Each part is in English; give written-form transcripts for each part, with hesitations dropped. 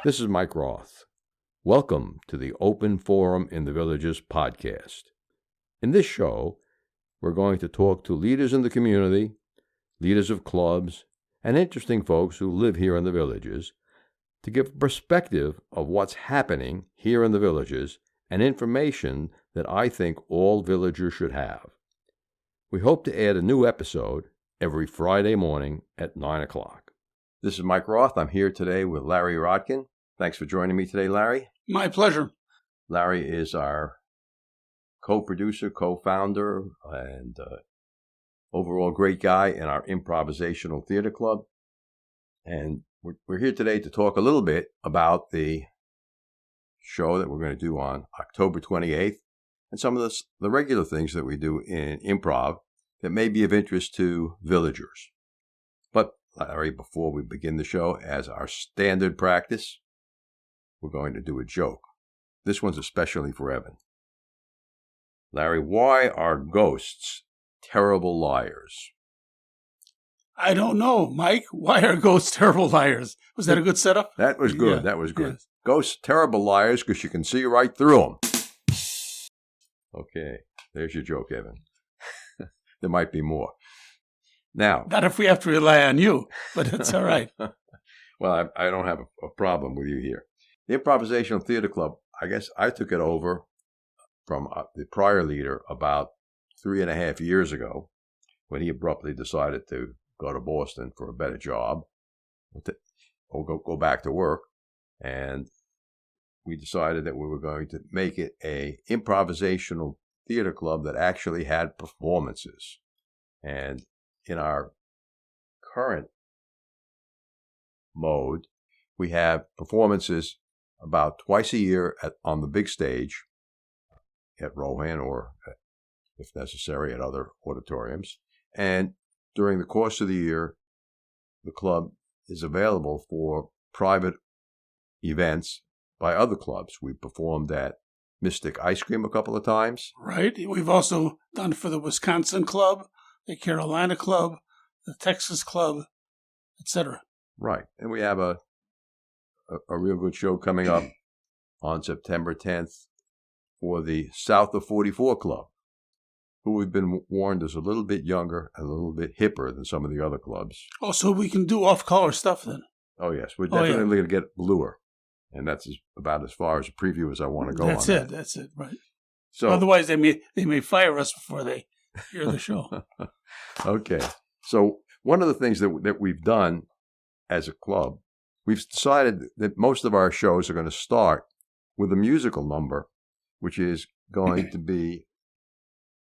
This is Mike Roth. Welcome to the Open Forum in the Villages podcast. In this show, we're going to talk to leaders in the community, leaders of clubs, and interesting folks who live here in the villages to give a perspective of what's happening here in the villages and information that I think all villagers should have. We hope to add a new episode every Friday morning at 9 o'clock. This is Mike Roth. I'm here today with Larry Rodkin. Thanks for joining me today, Larry. My pleasure. Larry is our co-producer, co-founder, and overall great guy in our Improvisational Theater Club. And we're here today to talk a little bit about the show that we're going to do on October 28th and some of the regular things that we do in improv that may be of interest to villagers. But, Larry, before we begin the show, as our standard practice, we're going to do a joke. This one's especially for Evan. Larry, why are ghosts terrible liars? I don't know, Mike. Why are ghosts terrible liars? Was that a good setup? That was good. Yeah. That was good. Yes. Ghosts, terrible liars because you can see right through them. Okay, there's your joke, Evan. There might be more. Now, Not if we have to rely on you, but it's all right. well, I don't have a problem with you here. The Improvisational Theater Club, I guess I took it over from the prior leader about 3.5 years ago when he abruptly decided to go to Boston for a better job or go back to work. And we decided that we were going to make it a improvisational theater club that actually had performances. And in our current mode, we have performances about twice a year on the big stage at Rohan or, if necessary, at other auditoriums. And during the course of the year, the club is available for private events by other clubs. We performed at Mystic Ice Cream a couple of times. Right. We've also done for the Wisconsin Club, the Carolina Club, the Texas Club, etc. Right. And we have a real good show coming up on September 10th for the South of 44 Club, who we've been warned is a little bit younger and a little bit hipper than some of the other clubs. Oh, so we can do off-color stuff then. Oh, yes. We're definitely going to get bluer. And that's about as far as a preview as I want to go That's on it. that. That's it. Right. So, Otherwise, they may fire us before they hear the show. Okay. So one of the things that we've done as a club, we've decided that most of our shows are going to start with a musical number, which is going to be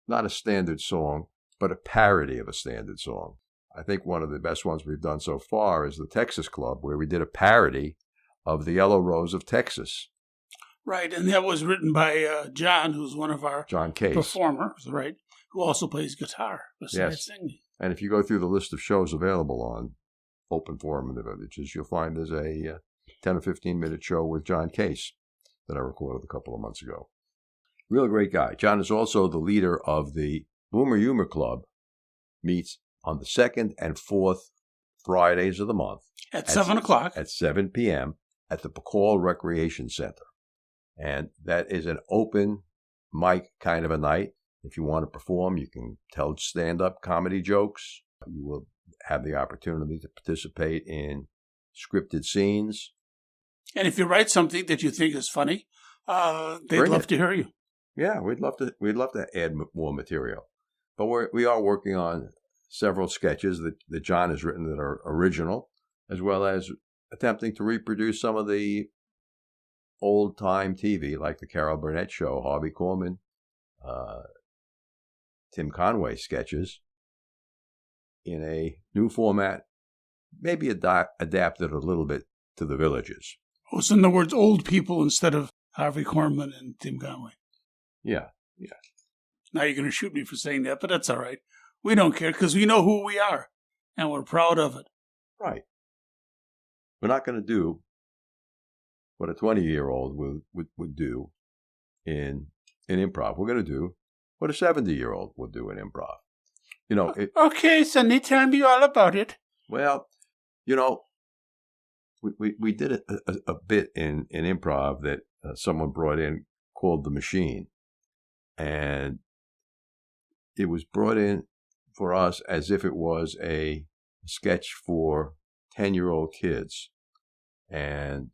not a standard song, but a parody of a standard song. I think one of the best ones we've done so far is the Texas Club, where we did a parody of the Yellow Rose of Texas. Right, and that was written by John, who's one of our John Case. performers, right, who also plays guitar besides singing. And if you go through the list of shows available on Open Forum in the Villages, you'll find there's a 10 or 15-minute show with John Case that I recorded a couple of months ago. Real great guy. John is also the leader of the Boomer Humor Club, meets on the 2nd and 4th Fridays of the month. At 7 o'clock. At 7 p.m. at the Bacall Recreation Center. And that is an open mic kind of a night. If you want to perform, you can tell stand-up comedy jokes. You will have the opportunity to participate in scripted scenes. And if you write something that you think is funny, they'd Bring love it. to hear you. Yeah, we'd love to add more material. But we are working on several sketches that John has written that are original, as well as attempting to reproduce some of the old-time TV, like the Carol Burnett Show, Harvey Korman, Tim Conway sketches, in a new format, maybe adapted a little bit to the villages. Oh, so in other words, old people instead of Harvey Korman and Tim Conway. Yeah. Now you're going to shoot me for saying that, but that's all right. We don't care because we know who we are, and we're proud of it. Right. We're not going to do what a 20-year-old would do in improv. We're going to do what a 70-year-old would do in improv. You know. Okay, Sonny, tell me all about it. Well, you know, we did a bit in improv that someone brought in called The Machine. And it was brought in for us as if it was a sketch for 10-year-old kids. And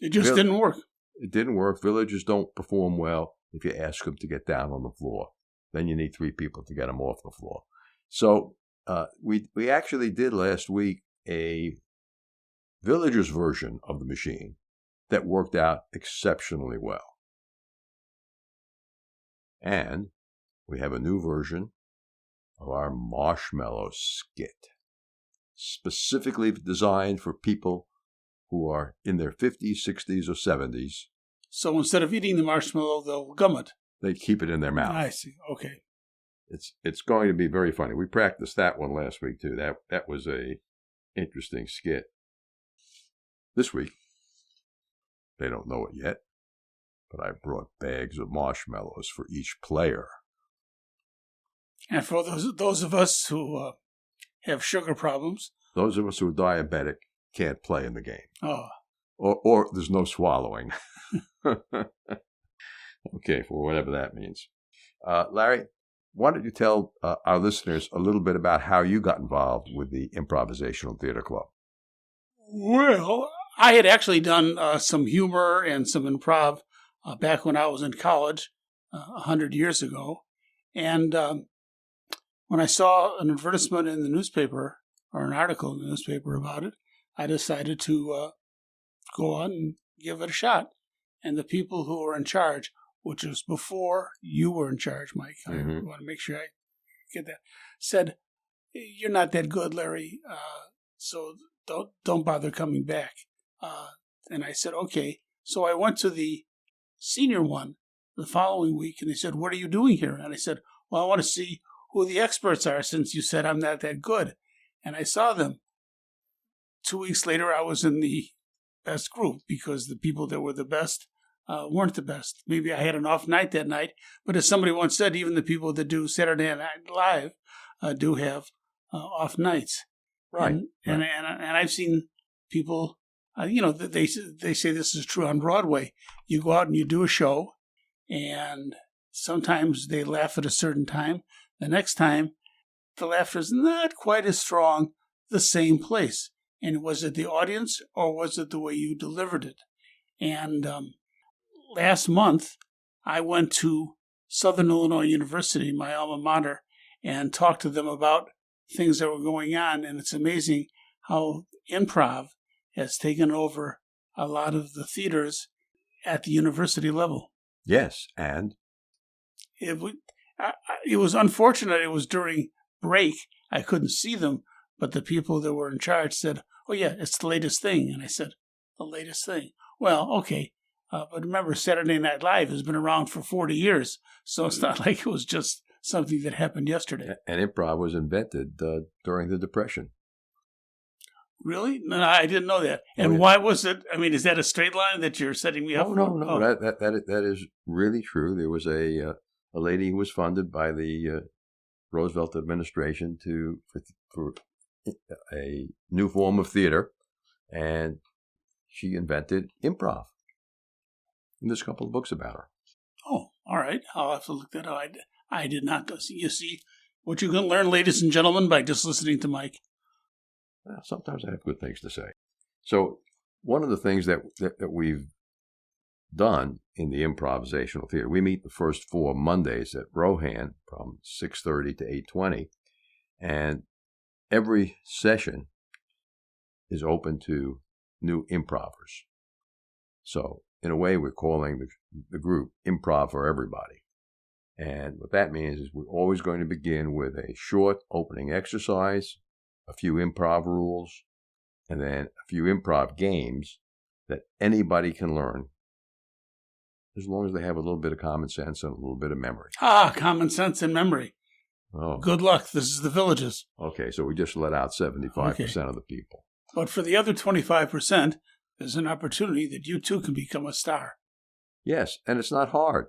it just didn't work. It didn't work. Villagers don't perform well if you ask them to get down on the floor. Then you need 3 people to get them off the floor. So we actually did last week a Villagers version of The Machine that worked out exceptionally well. And we have a new version of our marshmallow skit, specifically designed for people who are in their 50s, 60s, or 70s. So instead of eating the marshmallow, they'll gum it. They keep it in their mouth. I see. Okay. It's going to be very funny. We practiced that one last week, too. That was a interesting skit. This week, they don't know it yet, but I brought bags of marshmallows for each player. And for those of us who have sugar problems. Those of us who are diabetic can't play in the game. Oh. Or there's no swallowing. Okay, for whatever that means. Larry, why don't you tell our listeners a little bit about how you got involved with the Improvisational Theater Club? Well, I had actually done some humor and some improv back when I was in college 100 years ago. And when I saw an advertisement in the newspaper, or an article in the newspaper about it, I decided to go on and give it a shot. And the people who were in charge, which was before you were in charge, Mike, I want to make sure I get that, said, "You're not that good, Larry, so don't bother coming back." And I said, okay. So I went to the senior one the following week, and they said, "What are you doing here?" And I said, "Well, I want to see who the experts are since you said I'm not that good." And I saw them. 2 weeks later, I was in the best group because the people that were the best weren't the best. Maybe I had an off night that night, but as somebody once said, even the people that do Saturday Night Live do have off nights. Right. And I've seen people, they say this is true on Broadway. You go out and you do a show, and sometimes they laugh at a certain time. The next time, the laughter is not quite as strong, the same place. And was it the audience or was it the way you delivered it? And last month, I went to Southern Illinois University, my alma mater, and talked to them about things that were going on. And it's amazing how improv has taken over a lot of the theaters at the university level. Yes, and? It was unfortunate. It was during break. I couldn't see them, but the people that were in charge said, "Oh, yeah, it's the latest thing." And I said, "The latest thing?" Well, okay. But remember, Saturday Night Live has been around for 40 years, so it's not like it was just something that happened yesterday. And improv was invented during the Depression. Really? No, I didn't know that. And why was it? I mean, is that a straight line that you're setting me up for? No. Oh. That is really true. There was a lady who was funded by the Roosevelt administration for a new form of theater, and she invented improv. And there's a couple of books about her. Oh, all right. I'll have to look that up. I did not. You see what you can learn, ladies and gentlemen, by just listening to Mike. Well, sometimes I have good things to say. So one of the things that we've done in the improvisational theater, we meet the first 4 Mondays at Rohan from 6:30 to 8:20, and every session is open to new improvers. So in a way, we're calling the group Improv for Everybody. And what that means is we're always going to begin with a short opening exercise, a few improv rules, and then a few improv games that anybody can learn as long as they have a little bit of common sense and a little bit of memory. Common sense and memory. Oh. Good luck. This is the Villages. Okay, so we just let out 75% of the people. But for the other 25%, there's an opportunity that you too can become a star. Yes, and it's not hard.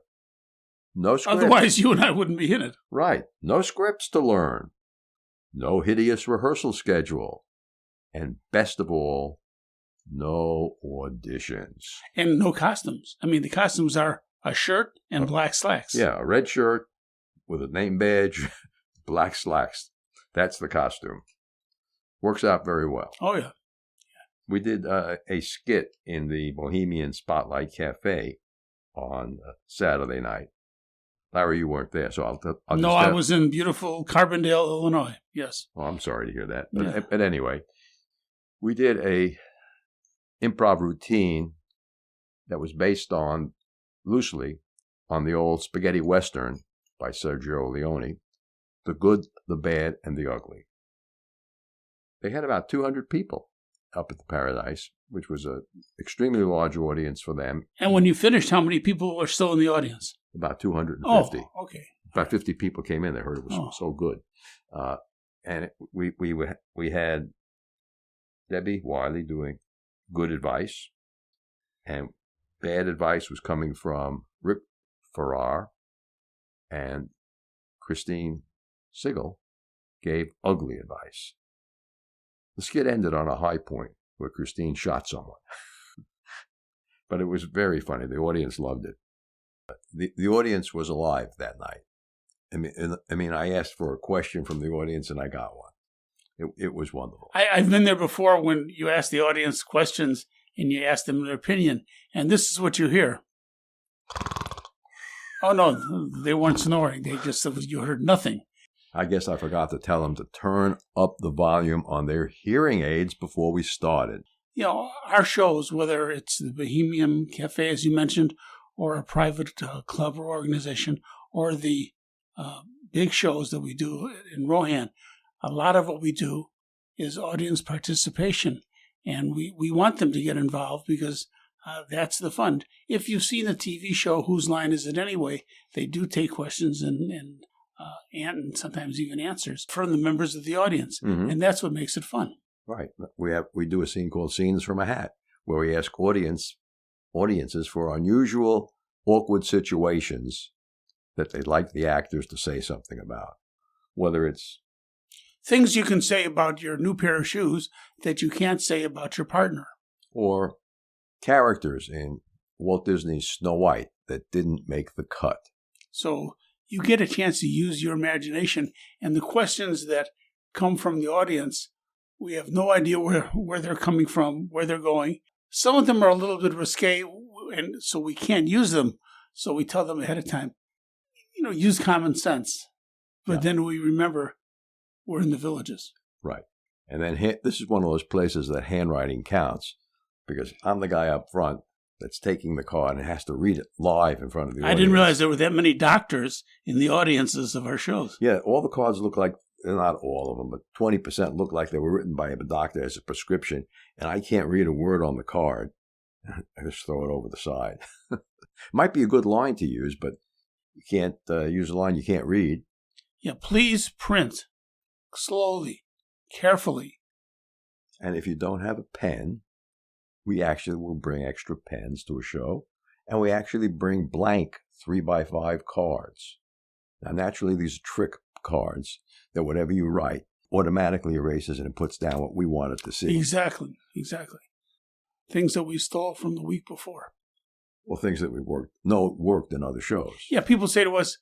No scripts. Otherwise, you and I wouldn't be in it. Right. No scripts to learn. No hideous rehearsal schedule. And best of all, no auditions. And no costumes. I mean, the costumes are a shirt and black slacks. Yeah, a red shirt with a name badge, black slacks. That's the costume. Works out very well. Oh, yeah. We did a skit in the Bohemian Spotlight Cafe on Saturday night. Larry, you weren't there, so I'll No, I was in beautiful Carbondale, Illinois. Yes. Oh, I'm sorry to hear that. But anyway, we did a improv routine that was based loosely on the old spaghetti western by Sergio Leone, The Good, the Bad, and the Ugly. They had about 200 people up at the Paradise, which was an extremely large audience for them. And when you finished, how many people were still in the audience? About 250. Oh, okay. About 50 people came in. They heard it was so good. And we had Debbie Wiley doing good advice, and bad advice was coming from Rick Farrar, and Christine Sigel gave ugly advice. The skit ended on a high point where Christine shot someone. But it was very funny. The audience loved it. The audience was alive that night. I mean, I asked for a question from the audience and I got one. It was wonderful. I've been there before when you ask the audience questions and you ask them their opinion, and this is what you hear. Oh, no, they weren't snoring. They just said you heard nothing. I guess I forgot to tell them to turn up the volume on their hearing aids before we started. You know, our shows, whether it's the Bohemian Cafe, as you mentioned, or a private club or organization, or the big shows that we do in Rohan, a lot of what we do is audience participation. And we want them to get involved because that's the fun. If you've seen the TV show, Whose Line Is It Anyway, they do take questions and sometimes even answers from the members of the audience. Mm-hmm. And that's what makes it fun. Right. We do a scene called Scenes from a Hat, where we ask audiences for unusual, awkward situations that they'd like the actors to say something about. Whether it's things you can say about your new pair of shoes that you can't say about your partner. Or characters in Walt Disney's Snow White that didn't make the cut. So you get a chance to use your imagination, and the questions that come from the audience, we have no idea where they're coming from, where they're going. Some of them are a little bit risque, and so we can't use them. So we tell them ahead of time, use common sense. But then we remember we're in the Villages. Right. And then this is one of those places that handwriting counts, because I'm the guy up front that's taking the card and has to read it live in front of the audience. I didn't realize there were that many doctors in the audiences of our shows. Yeah, all the cards look like, not all of them, but 20% look like they were written by a doctor as a prescription, and I can't read a word on the card. I just throw it over the side. It might be a good line to use, but you can't use a line you can't read. Yeah, please print slowly, carefully. And if you don't have a pen, we actually will bring extra pens to a show, and we actually bring blank 3x5 cards. Now, naturally, these are trick cards that whatever you write automatically erases and it puts down what we wanted to see. Exactly. Things that we stole from the week before. Well, things that worked in other shows. Yeah, people say to us,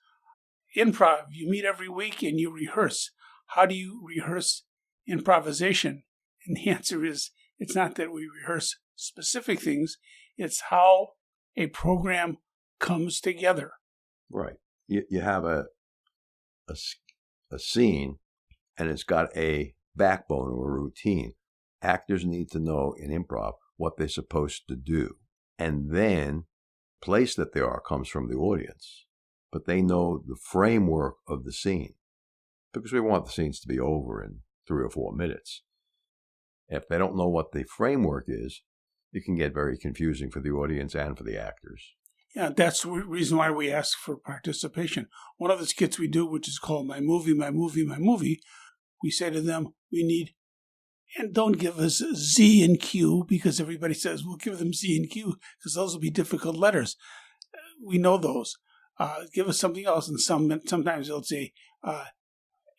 improv, you meet every week and you rehearse. How do you rehearse improvisation? And the answer is, it's not that we rehearse specific things, it's how a program comes together. Right. You have a scene, and it's got a backbone or a routine. Actors need to know in improv what they're supposed to do. And then the place that they are comes from the audience. But they know the framework of the scene, because we want the scenes to be over in 3 or 4 minutes. If they don't know what the framework is, it can get very confusing for the audience and for the actors. Yeah, that's the reason why we ask for participation. One of the skits we do, which is called My Movie, My Movie, My Movie, we say to them, we need, and don't give us Z and Q, because everybody says we'll give them Z and Q, because those will be difficult letters. We know those. Give us something else, and sometimes they'll say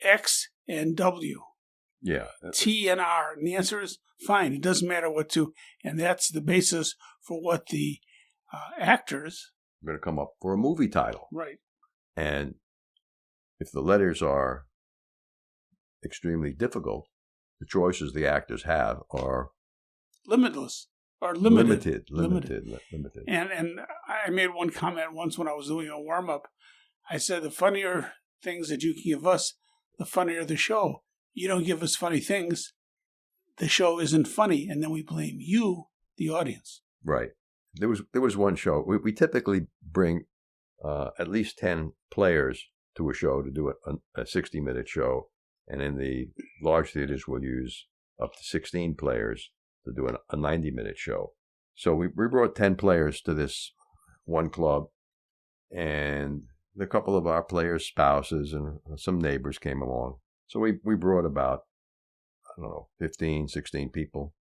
X and W. Yeah. T and R? And the answer is fine. It doesn't matter what two. And that's the basis for what the actors... We're going to come up for a movie title. Right. And if the letters are extremely difficult, the choices the actors have are... limitless. Or limited. Limited. And I made one comment once when I was doing a warm-up. I said, the funnier things that you can give us, the funnier the show. You don't give us funny things, the show isn't funny, and then we blame you, the audience. Right. There was one show. We typically bring at least 10 players to a show to do a 60-minute show. And in the large theaters, we'll use up to 16 players to do a 90-minute show. So we brought 10 players to this one club, and a couple of our players' spouses and some neighbors came along. So we brought about, 15, 16 people.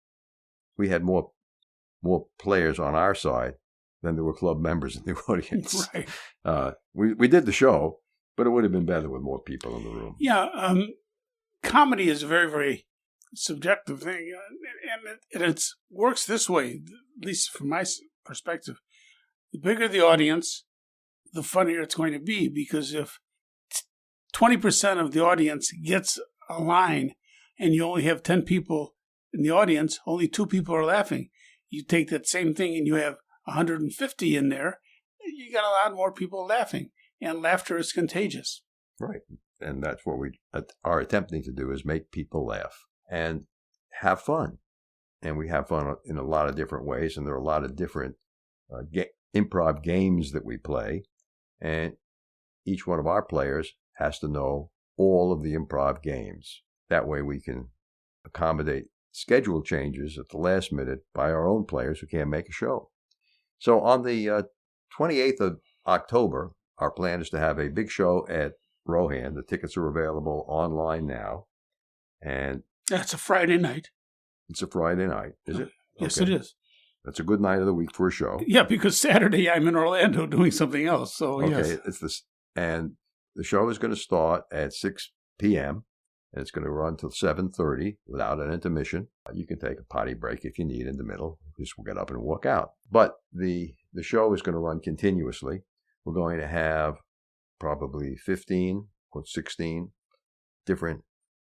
We had more players on our side than there were club members in the audience. Right. We did the show, but it would have been better with more people in the room. Yeah. Comedy is a very, very subjective thing, and it works this way, at least from my perspective. The bigger the audience, the funnier it's going to be, because if 20% of the audience gets a line and you only have 10 people in the audience, only 2 people are laughing. You take that same thing and you have 150 in there, you got a lot more people laughing, and laughter is contagious. Right. And that's what we are attempting to do, is make people laugh and have fun. And we have fun in a lot of different ways, and there are a lot of different improv games that we play. And each one of our players has to know all of the improv games. That way we can accommodate schedule changes at the last minute by our own players who can't make a show. So on the 28th of October, our plan is to have a big show at Rohan. The tickets are available online now. And that's a Friday night. It's a Friday night, is it? Yes, okay. It is. That's a good night of the week for a show. Yeah, because Saturday I'm in Orlando doing something else. So okay, yes. And the show is going to start at 6 p.m. and it's going to run till 7:30 without an intermission. You can take a potty break if you need in the middle. Just get up and walk out. But the show is going to run continuously. We're going to have probably 15 or 16 different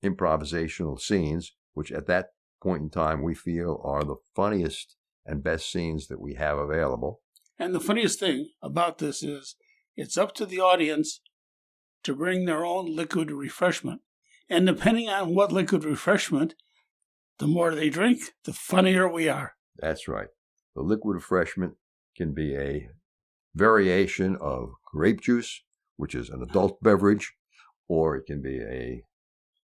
improvisational scenes, which at that point in time we feel are the funniest and best scenes that we have available. And the funniest thing about this is it's up to the audience to bring their own liquid refreshment. And depending on what liquid refreshment, the more they drink, the funnier we are. That's right. The liquid refreshment can be a variation of grape juice, which is an adult beverage, or it can be a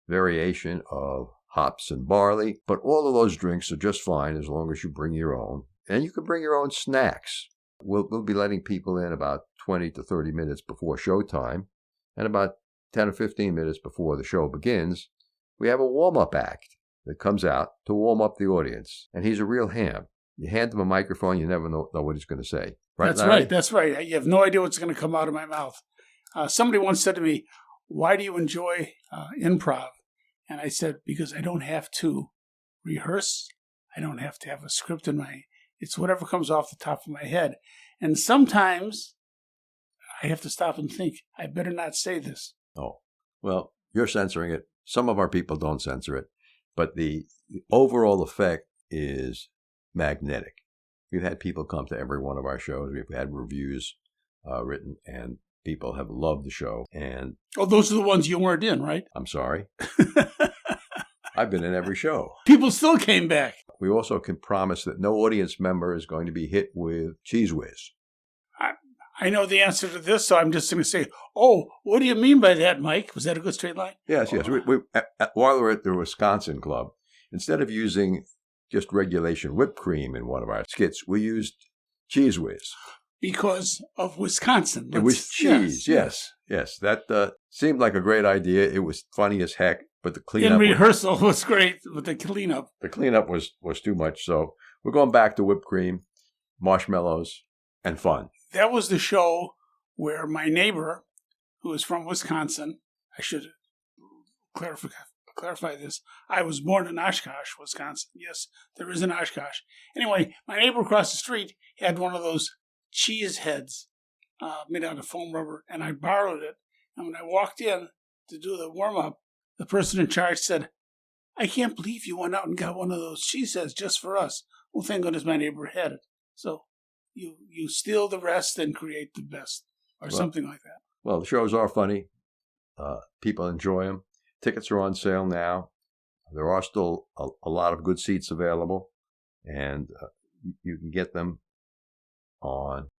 variation of hops and barley. But all of those drinks are just fine as long as you bring your own. And you can bring your own snacks. We'll be letting people in about 20 to 30 minutes before showtime. And about 10 or 15 minutes before the show begins, we have a warm-up act that comes out to warm up the audience. And he's a real ham. You hand him a microphone, you never know what he's going to say. Right, That's Larry? right. That's right. You have no idea what's going to come out of my mouth. Somebody once said to me, "Why do you enjoy improv?" And I said, because I don't have to rehearse. I don't have to have a script in my... It's whatever comes off the top of my head. And sometimes I have to stop and think, I better not say this. Oh, well, you're censoring it. Some of our people don't censor it. But the overall effect is magnetic. We've had people come to every one of our shows. We've had reviews written, and people have loved the show. And those are the ones you weren't in, right? I'm sorry. I've been in every show. People still came back. We also can promise that no audience member is going to be hit with Cheese Whiz. I know the answer to this, so I'm just going to say, what do you mean by that, Mike? Was that a good straight line? Yes. While we're at the Wisconsin Club, instead of using just regulation whipped cream in one of our skits, we used Cheese Whiz. Because of Wisconsin. It was cheese, yes. That seemed like a great idea. It was funny as heck, but the cleanup... In rehearsal was great, but the cleanup... The cleanup was too much, so we're going back to whipped cream, marshmallows, and fun. That was the show where my neighbor, who is from Wisconsin, I should clarify this. I was born in Oshkosh, Wisconsin. Yes, there is an Oshkosh. Anyway, my neighbor across the street had one of those cheese heads made out of foam rubber, and I borrowed it. And when I walked in to do the warm-up, the person in charge said, "I can't believe you went out and got one of those cheese heads just for us." Well, thank goodness my neighbor had it. So you steal the rest and create the best, or something like that. Well, the shows are funny. People enjoy them. Tickets are on sale now. There are still a lot of good seats available, and you can get them on.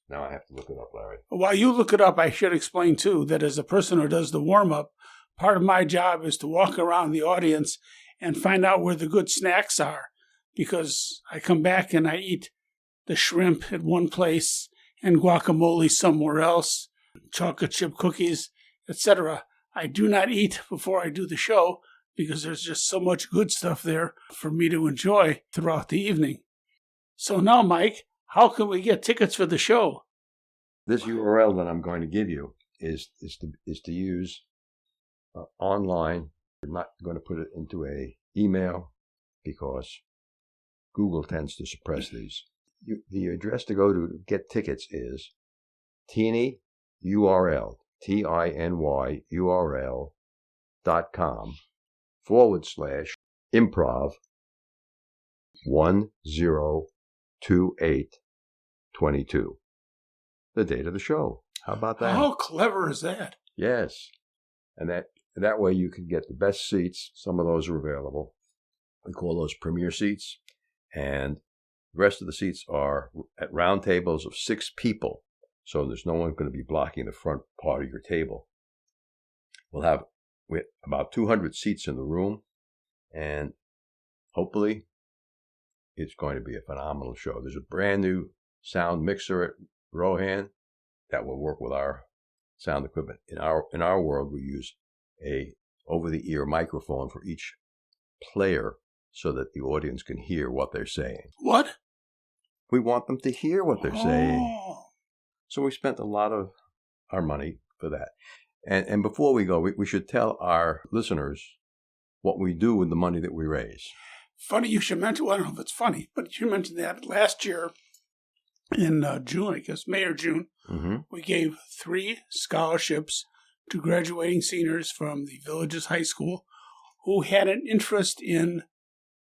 Now I have to look it up, Larry. While you look it up, I should explain, too, that as a person who does the warm-up, part of my job is to walk around the audience and find out where the good snacks are, because I come back and I eat the shrimp at one place and guacamole somewhere else, chocolate chip cookies, etc. I do not eat before I do the show because there's just so much good stuff there for me to enjoy throughout the evening. So now, Mike, how can we get tickets for the show? This URL that I'm going to give you is to use online. I'm not going to put it into a email because Google tends to suppress these. The address to go to get tickets is tinyurl, tinyurl.com/improv 102822. The date of the show. How about that? How clever is that? Yes. And that way you can get the best seats. Some of those are available. We call those premier seats. And the rest of the seats are at round tables of 6 people. So there's no one going to be blocking the front part of your table. We'll have about 200 seats in the room. And hopefully it's going to be a phenomenal show. There's a brand new sound mixer at Rohan that will work with our sound equipment. In our world, we use a over-the-ear microphone for each player so that the audience can hear what they're saying. What? We want them to hear what they're saying. So we spent a lot of our money for that. And before we go, we should tell our listeners what we do with the money that we raise. Funny you should mention, well, I don't know if it's funny, but you mentioned that last year in June, I guess, May or June, we gave 3 scholarships to graduating seniors from the Villages High School who had an interest in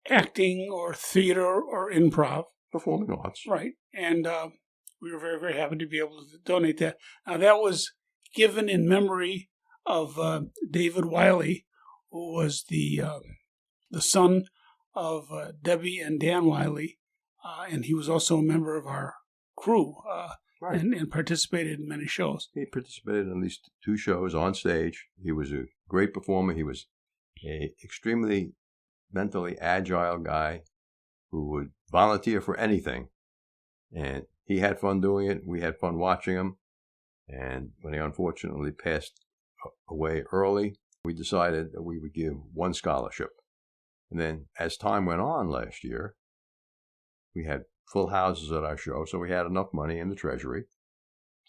acting or theater or improv. Performing arts. Right. And we were very, very happy to be able to donate that. Now, that was given in memory of David Wiley, who was the son of Debbie and Dan Wiley, and he was also a member of our crew right. and participated in many shows. He participated in at least 2 shows on stage. He was a great performer. He was an extremely mentally agile guy who would volunteer for anything. And he had fun doing it. We had fun watching him. And when he unfortunately passed away early, we decided that we would give 1 scholarship. And then as time went on last year, we had full houses at our show, so we had enough money in the treasury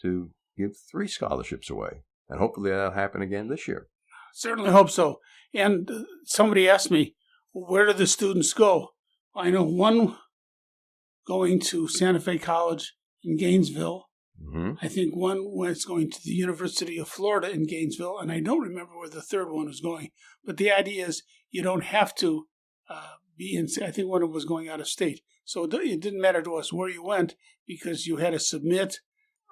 to give 3 scholarships away. And hopefully that'll happen again this year. Certainly hope so. And somebody asked me, where do the students go? I know one going to Santa Fe College in Gainesville. I think one was going to the University of Florida in Gainesville, and I don't remember where the third one was going. But the idea is you don't have to be in, I think one of them was going out of state. So it didn't matter to us where you went because you had to submit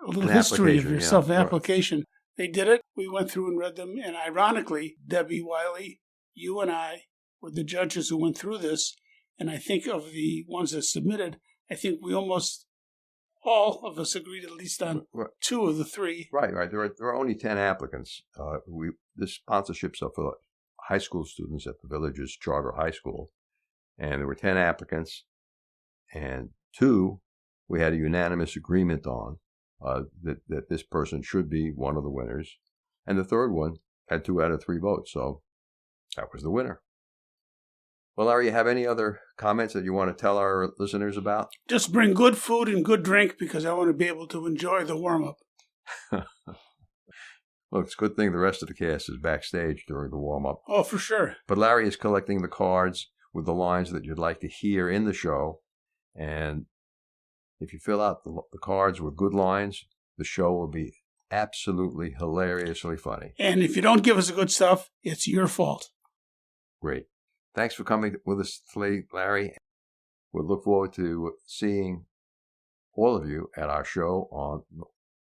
a little history of yourself, application. Right. They did it. We went through and read them. And ironically, Debbie Wiley, you and I were the judges who went through this. And I think of the ones that submitted, I think we almost all of us agreed at least on 2 of the 3. Right. There are only 10 applicants. The sponsorships are for high school students at the Villages Charter High School. And there were 10 applicants. And 2, we had a unanimous agreement on that this person should be one of the winners. And the third one had 2 out of 3 votes. So that was the winner. Well, Larry, you have any other comments that you want to tell our listeners about? Just bring good food and good drink because I want to be able to enjoy the warm-up. Look, it's a good thing the rest of the cast is backstage during the warm-up. Oh, for sure. But Larry is collecting the cards with the lines that you'd like to hear in the show. And if you fill out the cards with good lines, the show will be absolutely hilariously funny. And if you don't give us the good stuff, it's your fault. Great. Thanks for coming with us today, Larry. We'll look forward to seeing all of you at our show on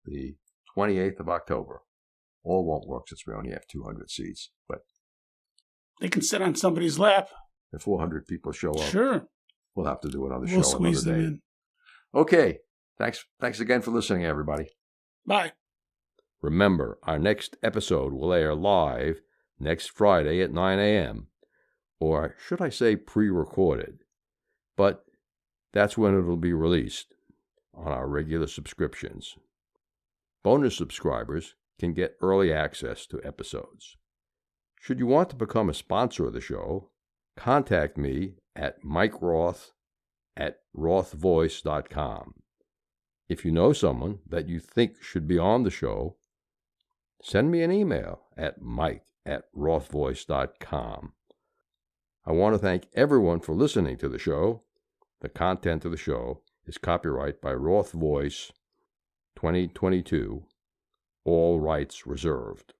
the 28th of October. All won't work since we only have 200 seats, but they can sit on somebody's lap. If 400 people show up, sure, we'll have to do another show. We'll squeeze another them day. in. Okay. Thanks again for listening, everybody. Bye. Remember, our next episode will air live next Friday at 9 a.m., or should I say pre-recorded, but that's when it'll be released on our regular subscriptions. Bonus subscribers can get early access to episodes. Should you want to become a sponsor of the show, contact me at mikeroth@rothvoice.com. If you know someone that you think should be on the show, send me an email at mike@rothvoice.com. I want to thank everyone for listening to the show. The content of the show is copyright by Roth Voice 2022, all rights reserved.